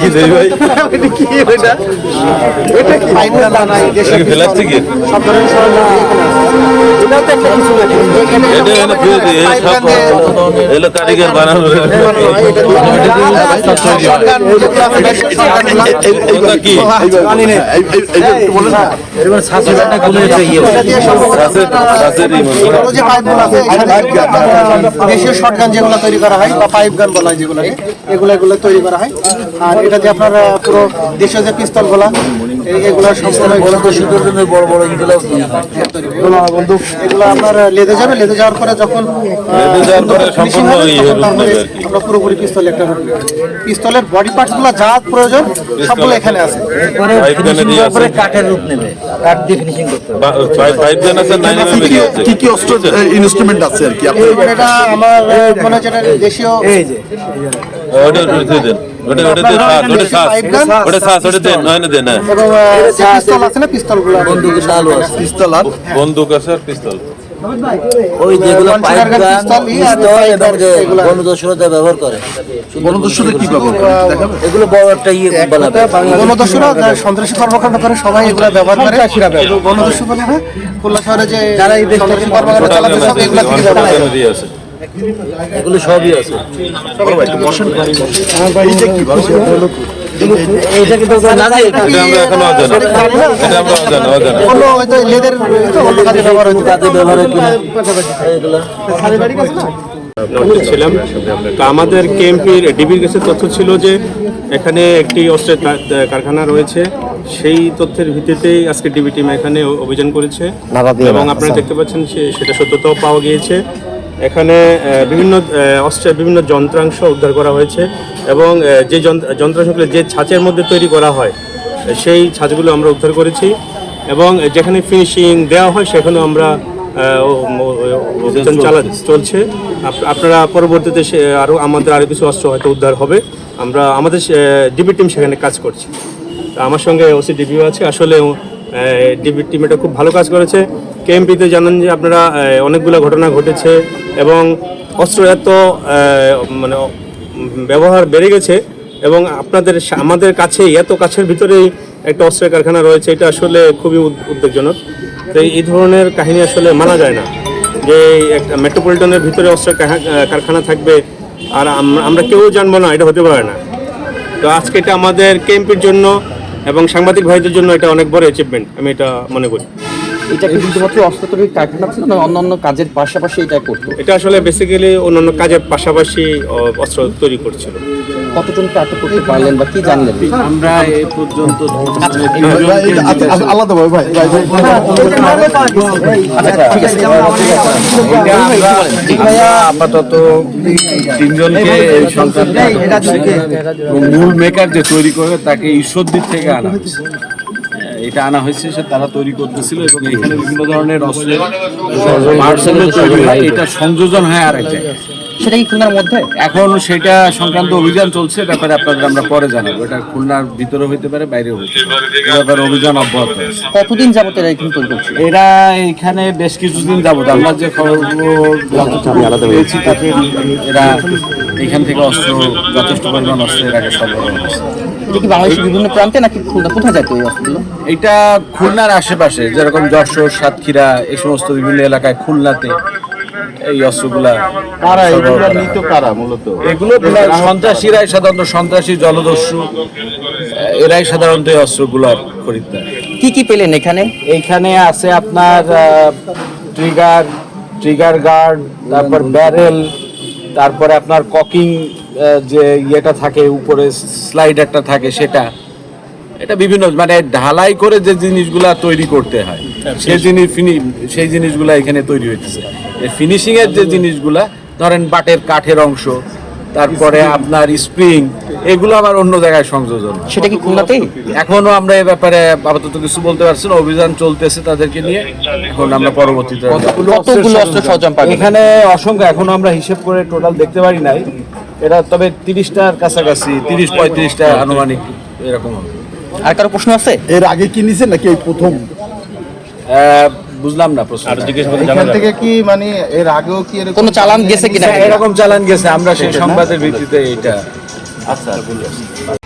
কি দেই ভাই? এটা কি এটা? এটা কি পাইপটা না নাই দেশে প্লাস্টিকের। সব ধরনের সরঞ্জাম এটাও তো একটা কিছু নাকি? এটা এনে ফিরে দিয়ে সব এলো কারিগর বানানো। এটা কি? জানি না। একটু বলেন না। এবার সাসেরটা কোনে আছে ইয়ে। সাসেরই এগুলো যে পাইপগুলো আছে দেশীয় শটগান যেগুলো তৈরি করা হয় বা পাইপ গান বলা হয় যেগুলোকে এগুলো তৈরি করা হয়। আর এটা যে আপনার পুরো দেশীয় যে পিস্তলগুলো এগুলো সম্পূর্ণ বড় বড় এগুলো বন্দুক এগুলো আপনার লেদে যাওয়ার পরে যখন সম্পূর্ণ আমরা পুরোপুরি পিস্তল একটা পিস্তলের বডি পার্টসগুলো যা প্রয়োজন সবগুলো এখানে আছে। তারপরে কাঠের রূপ নেবে, কাঠ দিয়ে ফিনিশিং করতে হবে। পাইপ গান আছে 9 mm আছে। কি অস্ত্র ইনস্ট্রুমেন্ট আছে আর কি এটা আমার মনে হয় যেটা দেশীয় এই যে ওটা দিয়ে দেন। ওটা দেন, নয় না দেন। এবং যে পিস্তল আছে না পিস্তলগুলো বন্দুকের ডালও আছে, পিস্তল আর বন্দুক আছে আর পিস্তল। ওই যেগুলো পাইপ গান পিস্তল এবং যে গণদস্যুরা ব্যবহার করে। গণদস্যুরা কি ব্যবহার করে দেখাবে? এগুলো বড় একটা ইয়ে বানাবে। গণদস্যুরা সন্ত্রাসী কর্মকাণ্ড করে সবাই এগুলো ব্যবহার করে। গণদস্যু বলে না খুলনা শহরে যে যারা এই সন্ত্রাসী কর্মকাণ্ড চালাচ্ছে সব এগুলো থেকে ব্যবহার করে। দিয়ে আছে। এগুলো সবই আছে। এইটা কিন্তু না যে এটা আমরা এখনো অজানা। এটা আমরা অজানা। অন্য হয়তো লেদের অন্য কাজে ব্যবহার হতো। কাজে ব্যবহার হয় কিনা এগুলো ছিলাম তো আমাদের কেএমপির ডিবির কাছে তথ্য ছিল যে এখানে একটি অস্ত্রের কারখানা রয়েছে। সেই তথ্যের ভিত্তিতেই আজকে ডিবি টিম এখানে অভিযান করেছে এবং আপনারা দেখতে পাচ্ছেন সেটা সত্যতাও পাওয়া গিয়েছে। এখানে বিভিন্ন অস্ত্রের বিভিন্ন যন্ত্রাংশ উদ্ধার করা হয়েছে এবং যে যন্ত্রাংশগুলো যে ছাঁচের মধ্যে তৈরি করা হয় সেই ছাঁচগুলো আমরা উদ্ধার করেছি এবং যেখানে ফিনিশিং দেওয়া হয় সেখানেও আমরা অভিযান চলছে। আপনারা পরবর্তীতে আমাদের আরও কিছু অস্ত্র হয়তো উদ্ধার হবে। আমাদের ডিবি টিম সেখানে কাজ করছে। আমার সঙ্গে ওসি ডিবিও আছে। আসলে ডিবি টিম এটা খুব ভালো কাজ করেছে। কেএমপিতে জানেন যে আপনারা অনেকগুলো ঘটনা ঘটেছে এবং অস্ত্র এত মানে ব্যবহার বেড়ে গেছে এবং আমাদের কাছেই এত কাছের ভিতরেই একটা অস্ত্রের কারখানা রয়েছে। এটা আসলে খুবই উদ্বেগজনক। তো এই ধরনের কাহিনী আসলে মানা যায় না যে একটা মেট্রোপলিটনের ভিতরে অস্ত্রের কারখানা থাকবে আর আমরা কেউ জানবো না, এটা হতে পারে না। তো আজকে এটা আমাদের কেএমপির জন্য এবং সাংবাদিক ভাইদের জন্য এটা অনেক বড় অ্যাচিভমেন্ট আমি এটা মনে করি। এটা কি শুধুমাত্র অস্ত্র তৈরির কারখানা ছিল না অন্যান্য কাজের পাশাপাশি এটা করতো? এটা আসলে বেসিক্যালি অন্যান্য কাজের পাশাপাশি অস্ত্র তৈরি করছিল। কতজনকে আটক করতে পারলেন বা কি জানলেন? আমরা এই পর্যন্ত আলাদা ভাই আপাতত তিনজনকে মূল মেকার যে তৈরি করে তাকে ঈশ্বরদীপ থেকে আনা হয়েছে। এটা আনা হয়েছে তারা তৈরি করতেছিল এবং এখানে বিভিন্ন ধরনের অস্ত্রের তৈরি হয়, এটা সংযোজন হয় আরেক জায়গায়। সেটা কি খুলনার মধ্যে? এখন সেটা সংক্রান্ত অভিযান চলছে, ব্যাপারে আপনাদের আমরা পরে জানাবো। এটা খুলনার ভিতরে হইতে পারে, বাইরেও হইতে পারে, ব্যাপারে অভিযান অব্যাহত আছে। কতদিন যাবত এরা এখানে তৈরি করছে? এরা এখানে বেশ কিছুদিন যাবত আমরা যে খবর পেয়েছি তাতে এরা এখান থেকে অস্ত্র যথেষ্ট পরিমাণ অস্ত্র এর আগে সরবরাহ করছে। এটা কি বাংলাদেশের বিভিন্ন প্রান্তে নাকি খুলনা? কোথায় যেত এই অস্ত্রগুলো? এটা খুলনার আশেপাশে যেরকম যশোর, সাতক্ষীরা এই সমস্ত বিভিন্ন এলাকায় খুলনাতে এই অস্ত্রগুলা এগুলো সন্ত্রাসীরাই সাধারণত সন্ত্রাসী জলদস্যু এরাই সাধারণত এই অস্ত্রগুলোর খরিদ্দার। কি কি পেলেন এখানে? এইখানে আছে আপনার ট্রিগার গার্ড, তারপর ব্যারেল, তারপরে আপনার ককিং যে ইয়েটা থাকে উপরে স্লাইডারটা থাকে সেটা, এটা বিভিন্ন মানে ঢালাই করে যে জিনিসগুলা তৈরি করতে হয় সেই জিনিসগুলা এখানে তৈরি হইতেছে। ফিনিশিং এর যে জিনিসগুলা ধরেন বাটের কাঠের অংশ, তারপরে আপনার স্প্রিং, এগুলো আবার অন্য জায়গায় সংযোজন। সেটা কি খুলনাতেই? এখনো আমরা এই ব্যাপারে আপাতত কিছু বলতে পারছি না, অভিযান চলতেছে তাদেরকে নিয়ে। এখন আমরা পরবর্তীতে কতগুলো অস্ত্র সরঞ্জাম পাবেন এখানে অসংখ্য, এখনো আমরা হিসেব করে টোটাল দেখতে পারি নাই এরা, তবে 30টার কাছাকাছি 30-35টা আনুমানিক এরকম হবে। আর কারো প্রশ্ন আছে? এর আগে কি নিছেন নাকি এই প্রথম? বুঝলাম না প্রশ্ন। এখান থেকে কি মানে এর আগেও কি কোনো চালান গেছে কিনা? এরকম চালান গেছে, আমরা সেই সংবাদের ভিত্তিতে এটা আচ্ছা